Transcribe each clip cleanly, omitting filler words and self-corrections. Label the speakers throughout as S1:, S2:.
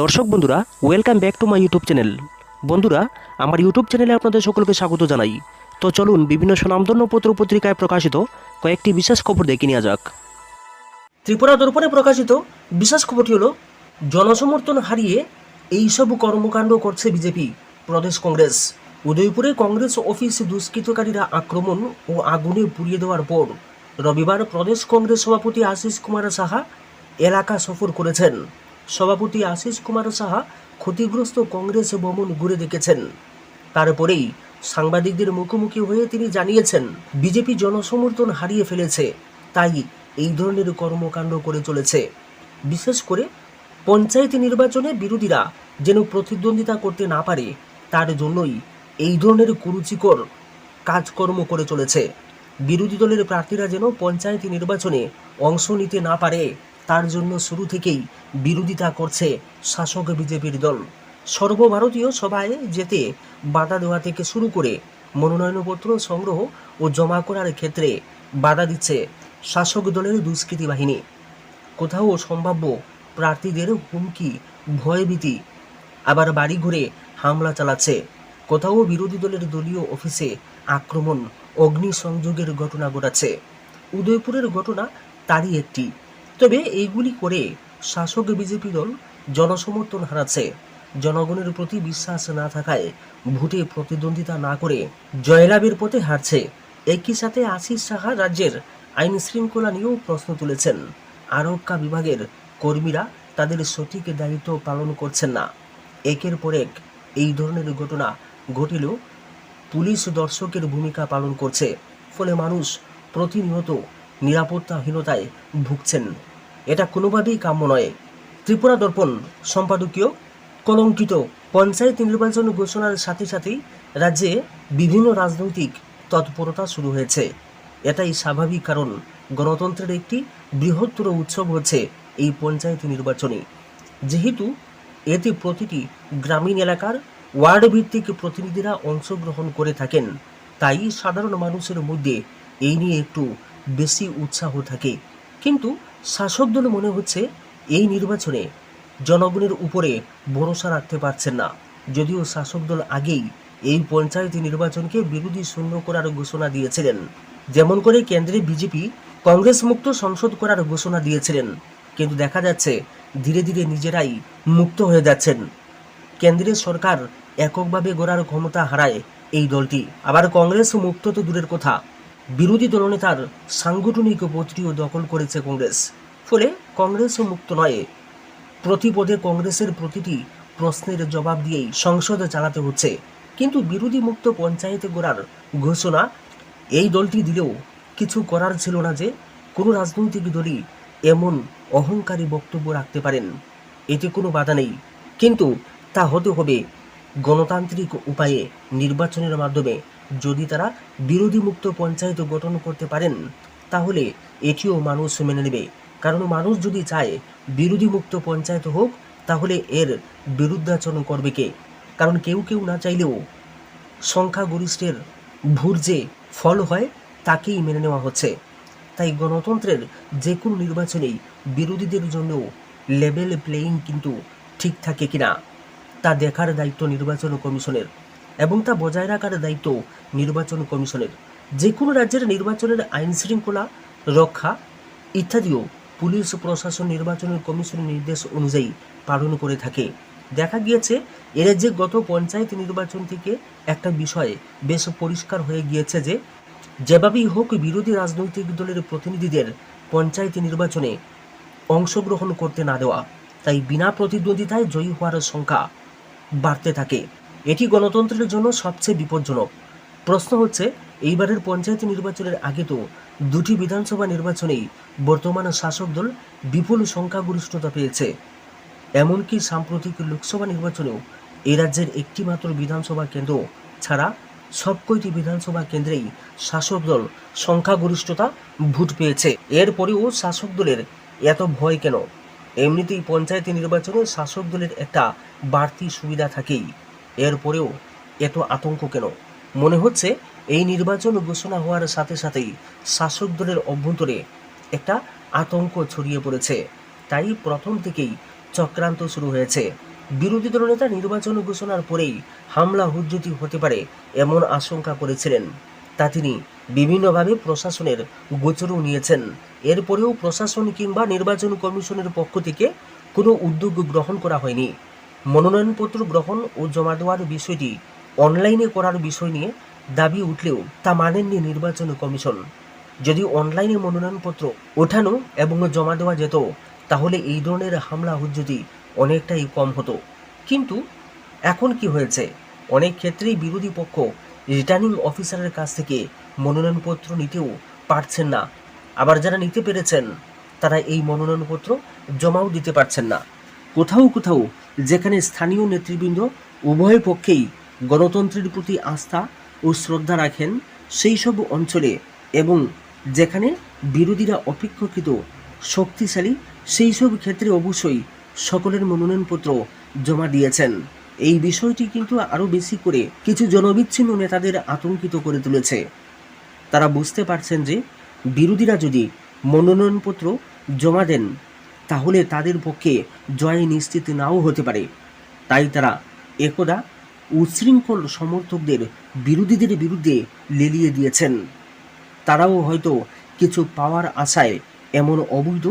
S1: দর্শক বন্ধুরা, welcome back to my YouTube channel. বন্ধুরা, আমার ইউটিউব চ্যানেলে আপনাদের সকলকে স্বাগত জানাই। তো চলুন বিভিন্ন স্বনামধন্য পত্র পত্রিকায় প্রকাশিত কয়েকটি বিশেষ খবর দেখে নেওয়া যাক। ত্রিপুরা দর্পণে প্রকাশিত বিশেষ খবরটি হলো, জনসমর্থন হারিয়ে এইসব কর্মকাণ্ড করছে বিজেপি প্রদেশ কংগ্রেস। উদয়পুরে কংগ্রেস অফিস দুষ্কৃতকারীরা আক্রমণ ও আগুনে পুড়িয়ে দেওয়ার পর রবিবার প্রদেশ কংগ্রেস সভাপতি আশিস কুমার সাহা এলাকা সফর করেছেন। সভাপতি আশিস কুমার সাহা ক্ষতিগ্রস্ত কংগ্রেস ভবন ঘুরে দেখেছেন। তারপরেই সাংবাদিকদের মুখোমুখি হয়ে তিনি জানিয়েছেন, বিজেপি জনসমর্থন হারিয়ে ফেলেছে, তাই এই ধরনের কর্মকাণ্ড করে চলেছে। বিশেষ করে পঞ্চায়েত নির্বাচনে বিরোধীরা যেন প্রতিদ্বন্দ্বিতা করতে না পারে, তার জন্যই এই ধরনের কুরুচিকর কাজকর্ম করে চলেছে। বিরোধী দলের প্রার্থীরা যেন পঞ্চায়েত নির্বাচনে অংশ নিতে না পারে, তার জন্য শুরু থেকেই বিরোধিতা করছে শাসক বিজেপির দল। সর্বভারতীয় সভায় যেতে বাধা দেওয়া থেকে শুরু করে মনোনয়নপত্র সংগ্রহ ও জমা করার ক্ষেত্রে বাধা দিচ্ছে শাসক দলের দুষ্কৃতী বাহিনী। কোথাও সম্ভাব্য প্রার্থীদের হুমকি, ভয়ভীতি, আবার বাড়ি ঘুরে হামলা চালাচ্ছে। কোথাও বিরোধী দলের দলীয় অফিসে আক্রমণ, অগ্নিসংযোগের ঘটনা ঘটাচ্ছে। উদয়পুরের ঘটনা তারই একটি। তবে এইগুলি করে শাসক বিজেপি দল জনসমর্থন হারাচ্ছে। জনগণের প্রতি বিশ্বাস না থাকায় ভোটে প্রতিদ্বন্দ্বিতা না করে জয়লাভের পথে হারছে। একই সাথে আশিস সাহা রাজ্যের আইন শৃঙ্খলা নিয়েও প্রশ্ন তুলেছেন। আরক্ষা বিভাগের কর্মীরা তাদের সঠিক দায়িত্ব পালন করছেন না। একের পর এক এই ধরনের ঘটনা ঘটলেও পুলিশ দর্শকের ভূমিকা পালন করছে, ফলে মানুষ প্রতিনিয়ত নিরাপত্তাহীনতায় ভুগছেন। এটা কোনোভাবেই কাম্য নয়। ত্রিপুরা দর্পণ সম্পাদকীয় কলঙ্কিত। পঞ্চায়েত নির্বাচন ঘোষণার সাথে সাথেই রাজ্যে বিভিন্ন রাজনৈতিক তৎপরতা শুরু হয়েছে। এটাই স্বাভাবিক, কারণ গণতন্ত্রের একটি বৃহত্তর উৎসব হচ্ছে এই পঞ্চায়েত নির্বাচনে। যেহেতু এতে প্রতিটি গ্রামীণ এলাকার ওয়ার্ড ভিত্তিক প্রতিনিধিরা অংশগ্রহণ করে থাকেন, তাই সাধারণ মানুষের মধ্যে এই নিয়ে একটু বেশি উৎসাহ থাকে। কিন্তু শাসক দল মনে হচ্ছে এই নির্বাচনে জনগণের উপরে ভরসা রাখতে পারছেন না। যদিও শাসক দল আগেই এই পঞ্চায়েত নির্বাচনকে বিরোধী শূন্য করার ঘোষণা দিয়েছিলেন, যেমন করে কেন্দ্রে বিজেপি কংগ্রেস মুক্ত সংসদ করার ঘোষণা দিয়েছিলেন। কিন্তু দেখা যাচ্ছে ধীরে ধীরে নিজেরাই মুক্ত হয়ে যাচ্ছেন। কেন্দ্রের সরকার এককভাবে গড়ার ক্ষমতা হারায় এই দলটি। আবার কংগ্রেস মুক্ত তো দূরের কথা, বিরোধী দলনেতার সাংগঠনিক পদটিও দখল করেছে কংগ্রেস। ফলে কংগ্রেস মুক্ত নয়, প্রতি পদে কংগ্রেসের প্রতিটি প্রশ্নের জবাব দিয়েই সংসদ চালাতে হচ্ছে। কিন্তু বিরোধী মুক্ত পঞ্চায়েতে গড়ার ঘোষণা এই দলটি দিলেও কিছু করার ছিল না যে কোনো রাজনৈতিক দলই এমন অহংকারী বক্তব্য রাখতে পারেন। এতে কোনো বাধা নেই, কিন্তু তা হতে হবে গণতান্ত্রিক উপায়ে নির্বাচনের মাধ্যমে। যদি তারা বিরোধী মুক্ত পঞ্চায়েত গঠন করতে পারেন, তাহলে এটিও মানুষ মেনে নেবে। কারণ মানুষ যদি চায় বিরোধী মুক্ত পঞ্চায়েত হোক, তাহলে এর বিরুদ্ধাচরণ করবে কে? কারণ কেউ কেউ না চাইলেও সংখ্যাগরিষ্ঠের ভোট যে ফল হয়, তাকেই মেনে নেওয়া হচ্ছে। তাই গণতন্ত্রের যে কোনো নির্বাচনেই বিরোধীদের জন্যও লেভেল প্লেয়িং কিন্তু ঠিক থাকে কিনা তা দেখার দায়িত্ব নির্বাচন কমিশনের, এবং তা বজায় রাখার দায়িত্ব নির্বাচন কমিশনের। যে কোনো রাজ্যের নির্বাচনের আইন শৃঙ্খলা রক্ষা ইত্যাদিও পুলিশ প্রশাসন নির্বাচনের কমিশনের নির্দেশ অনুযায়ী পালন করে থাকে। দেখা গিয়েছে এ রাজ্যে গত পঞ্চায়েত নির্বাচন থেকে একটা বিষয় বেশ পরিষ্কার হয়ে গিয়েছে যে যেভাবেই হোক বিরোধী রাজনৈতিক দলের প্রতিনিধিদের পঞ্চায়েত নির্বাচনে অংশগ্রহণ করতে না দেওয়া। তাই বিনা প্রতিদ্বন্দ্বিতায় জয়ী হওয়ার সংখ্যা বাড়তে থাকে। এটি গণতন্ত্রের জন্য সবচেয়ে বিপজ্জনক। প্রশ্ন হচ্ছে, এইবারের পঞ্চায়েত নির্বাচনের আগে তো দুটি বিধানসভা নির্বাচনেই বর্তমান শাসক দল বিপুল সংখ্যাগরিষ্ঠতা পেয়েছে। এমনকি সাম্প্রতিক লোকসভা নির্বাচনেও এই রাজ্যের একটি মাত্র বিধানসভা কেন্দ্র ছাড়া সবকটি বিধানসভা কেন্দ্রেই শাসক দল সংখ্যাগরিষ্ঠতা ভোট পেয়েছে। এরপরেও শাসক দলের এত ভয় কেন? এমনিতেই পঞ্চায়েত নির্বাচনে শাসক দলের একটা বাড়তি সুবিধা থাকেই, এরপরেও এত আতঙ্ক কেন? মনে হচ্ছে এই নির্বাচন ঘোষণা হওয়ার সাথে সাথেই শাসক দলের অভ্যন্তরে একটা আতঙ্ক ছড়িয়ে পড়েছে। তাই প্রথম থেকেই চক্রান্ত শুরু হয়েছে। বিরোধী দলনেতা নির্বাচন ঘোষণার পরেই হামলা হুজ্জতি হতে পারে এমন আশঙ্কা করেছিলেন। তা তিনি বিভিন্নভাবে প্রশাসনের গোচরও নিয়েছেন। এরপরেও প্রশাসন কিংবা নির্বাচন কমিশনের পক্ষ থেকে কোনো উদ্যোগ গ্রহণ করা হয়নি। মনোনয়নপত্র গ্রহণ ও জমা দেওয়ার বিষয়টি অনলাইনে করার বিষয় নিয়ে দাবি উঠলেও তা মানেননি নির্বাচন কমিশন। যদি অনলাইনে মনোনয়নপত্র ওঠানো এবং জমা দেওয়া যেত তাহলে এই ধরনের হামলা হুজ্জতি অনেকটাই কম হতো। কিন্তু এখন কি হয়েছে, অনেক ক্ষেত্রেই বিরোধী পক্ষ রিটার্নিং অফিসারের কাছ থেকে মনোনয়নপত্র নিতেও পারছেন না, আবার যারা নিতে পেরেছেন তারা এই মনোনয়নপত্র জমাও দিতে পারছেন না। কোথাও কোথাও যেখানে স্থানীয় নেতৃবৃন্দ উভয় পক্ষেই গণতন্ত্রের প্রতি আস্থা ও শ্রদ্ধা রাখেন সেই সব অঞ্চলে এবং যেখানে বিরোধীরা অপেক্ষাকৃত শক্তিশালী সেই সব ক্ষেত্রে অবশ্যই সকলের মনোনয়নপত্র জমা দিয়েছেন। এই বিষয়টি কিন্তু আরও বেশি করে কিছু জনবিচ্ছিন্ন নেতাদের আতঙ্কিত করে তুলেছে। তারা বুঝতে পারছেন যে বিরোধীরা যদি মনোনয়নপত্র জমা দেন তাহলে তাদের পক্ষে জয় নিশ্চিত নাও হতে পারে। তাই তারা একদা উচ্ছৃঙ্খল সমর্থকদের বিরোধীদের বিরুদ্ধে লেলিয়ে দিয়েছেন। তারাও হয়তো কিছু পাওয়ার আশায় এমন অবৈধ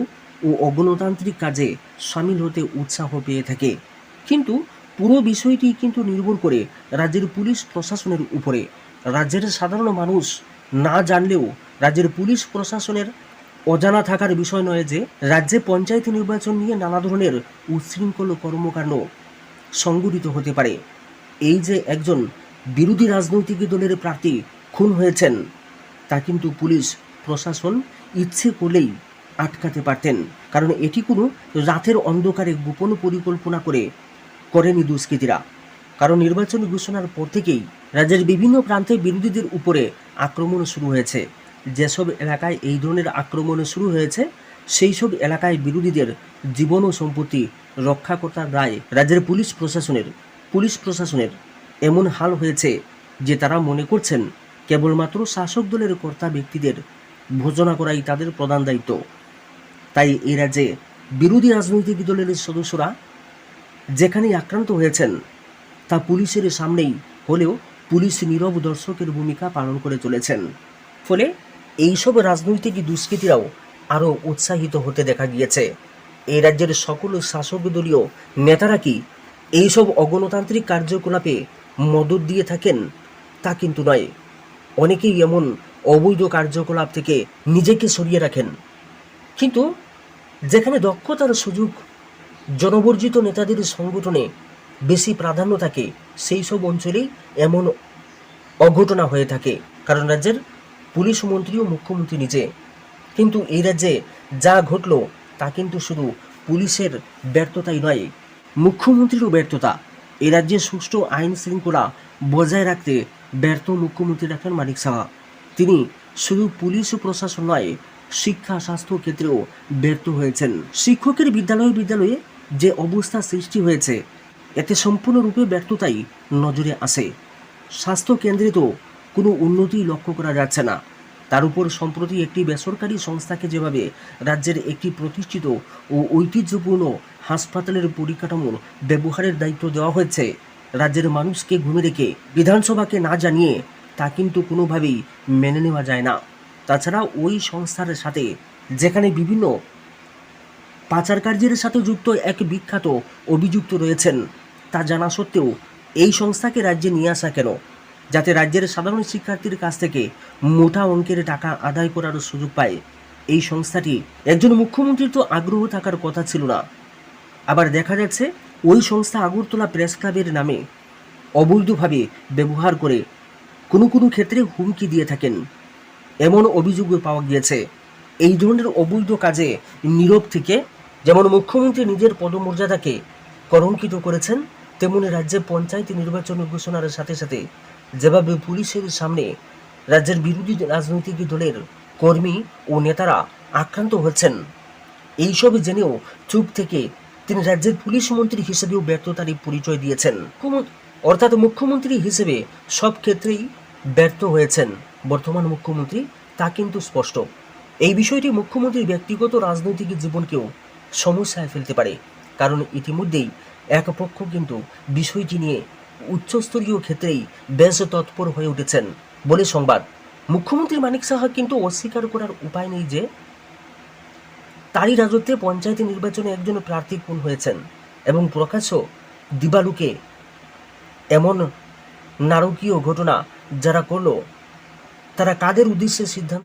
S1: ও অগণতান্ত্রিক কাজে সামিল হতে উৎসাহ পেয়ে থাকে। কিন্তু পুরো বিষয়টি কিন্তু নির্ভর করে রাজ্যের পুলিশ প্রশাসনের উপরে। রাজ্যের সাধারণ মানুষ না জানলেও রাজ্যের পুলিশ প্রশাসনের অজানা থাকার বিষয় নয় যে রাজ্যে পঞ্চায়েত নির্বাচন নিয়ে নানা ধরনের উচ্ছৃঙ্খল কর্মকাণ্ড সংঘটিত হতে পারে। এই যে একজন বিরোধী রাজনৈতিক দলের প্রার্থী খুন হয়েছেন তা কিন্তু পুলিশ প্রশাসন ইচ্ছে করলেই আটকাতে পারতেন, কারণ এটি কোনো রাতের অন্ধকারে গোপন পরিকল্পনা করেনি দুষ্কৃতীরা। কারণ নির্বাচন ঘোষণার পর থেকেই রাজ্যের বিভিন্ন প্রান্তে বিরোধীদের উপরে আক্রমণ শুরু হয়েছে। যেসব এলাকায় এই ধরনের আক্রমণ শুরু হয়েছে সেই সব এলাকায় বিরোধীদের জীবন ও সম্পত্তি রক্ষা করার দায় রাজ্যের পুলিশ প্রশাসনের এমন হাল হয়েছে যে তারা মনে করছেন কেবলমাত্র শাসক দলের কর্তা ব্যক্তিদের ভোজনা করাই তাদের প্রধান দায়িত্ব। তাই এই রাজ্যে বিরোধী রাজনৈতিক দলের সদস্যরা যেখানেই আক্রান্ত হয়েছেন তা পুলিশের সামনেই হলেও পুলিশ নীরব দর্শকের ভূমিকা পালন করে চলেছেন। ফলে এইসব রাজনৈতিক দুষ্কৃতীরাও আরও উৎসাহিত হতে দেখা গিয়েছে। এই রাজ্যের সকল শাসক দলীয় নেতারা কি এইসব অগণতান্ত্রিক কার্যকলাপে মদত দিয়ে থাকেন তা কিন্তু নয়। অনেকেই এমন অবৈধ কার্যকলাপ থেকে নিজেকে সরিয়ে রাখেন। কিন্তু যেখানে দক্ষতার সুযোগ জনবর্জিত নেতাদের সংগঠনে বেশি প্রাধান্য থাকে সেই সব অঞ্চলেই এমন অঘটনা হয়ে থাকে, কারণ রাজ্যের পুলিশ মন্ত্রী ও মুখ্যমন্ত্রী নিজে। কিন্তু এই রাজ্যে যা ঘটল তা কিন্তু শুধু পুলিশের ব্যর্থতাই নয়, মুখ্যমন্ত্রীরও ব্যর্থতা। এই রাজ্যে সুষ্ঠু আইন শৃঙ্খলা বজায় রাখতে ব্যর্থ মুখ্যমন্ত্রী ডাক্তার মানিক সাহা। তিনি শুধু পুলিশ ও প্রশাসন নয়, শিক্ষা স্বাস্থ্য ক্ষেত্রেও ব্যর্থ হয়েছেন। শিক্ষকের বিদ্যালয়ে যে অবস্থা সৃষ্টি হয়েছে এতে সম্পূর্ণরূপে ব্যর্থতাই নজরে আসে। স্বাস্থ্য কেন্দ্রে তো কোনো উন্নতি লক্ষ্য করা যাচ্ছে না। তার উপর সম্প্রতি একটি বেসরকারি সংস্থাকে যেভাবে রাজ্যের একটি প্রতিষ্ঠিত ও ঐতিহ্যপূর্ণ হাসপাতালের পরিকাঠামোর ব্যবহারের দায়িত্ব দেওয়া হয়েছে রাজ্যের মানুষকে ঘুমে রেখে বিধানসভাকে না জানিয়ে, তা কিন্তু কোনোভাবেই মেনে নেওয়া যায় না। তাছাড়া ওই সংস্থার সাথে যেখানে বিভিন্ন পাচার কার্যের সাথে যুক্ত এক বিখ্যাত অভিযুক্ত রয়েছেন তা জানা সত্ত্বেও এই সংস্থাকে রাজ্যে নিয়ে আসা কেন? যাতে রাজ্যের সাধারণ শিক্ষার্থীর কাছ থেকে মোটা অঙ্কের টাকা আদায় করার সুযোগ পায়। এই সংস্থাটি একজন মুখ্যমন্ত্রীর তো আগ্রহ থাকার কথা ছিল না। আবার দেখা যাচ্ছে ওই সংস্থা আগরতলা প্রেস ক্লাবের নামে অবৈধভাবে ব্যবহার করে কোনো ক্ষেত্রে হুমকি দিয়ে থাকেন, এমন অভিযোগ পাওয়া গিয়েছে। এই ধরনের অবৈধ কাজে নীরব থেকে যেমন মুখ্যমন্ত্রী নিজের পদমর্যাদাকে কলঙ্কিত করেছেন, তেমনি রাজ্যে পঞ্চায়েত নির্বাচন ঘোষণার সাথে সাথে যেভাবে পুলিশের সামনে রাজ্যের বিরোধী রাজনৈতিক দলের কর্মী ও নেতারা আক্রান্ত হচ্ছেন, এইসব জেনেও চুপ থেকে তিনি রাজ্যের পুলিশ মন্ত্রী হিসেবেও ব্যর্থতারই পরিচয় দিয়েছেন। অর্থাৎ মুখ্যমন্ত্রী হিসেবে সব ক্ষেত্রেই ব্যর্থ হয়েছেন বর্তমান মুখ্যমন্ত্রী, তা কিন্তু স্পষ্ট। এই বিষয়টি মুখ্যমন্ত্রীর ব্যক্তিগত রাজনৈতিক জীবনকেও সমস্যায় ফেলতে পারে। কারণ ইতিমধ্যেই এক পক্ষ কিন্তু বিষয়টি নিয়ে উচ্চস্তরীয় ক্ষেত্রেই বেশ তৎপর হয়ে উঠেছেন বলে সংবাদ। মুখ্যমন্ত্রী মানিক সাহা কিন্তু অস্বীকার করার উপায় নেই যে তারই রাজত্বে পঞ্চায়েত নির্বাচনে একজন প্রার্থী খুন হয়েছেন এবং প্রকাশ্য দিবালুকে এমন নারকীয় ঘটনা যারা করলো তারা কাদের উদ্দেশ্যে সিদ্ধান্ত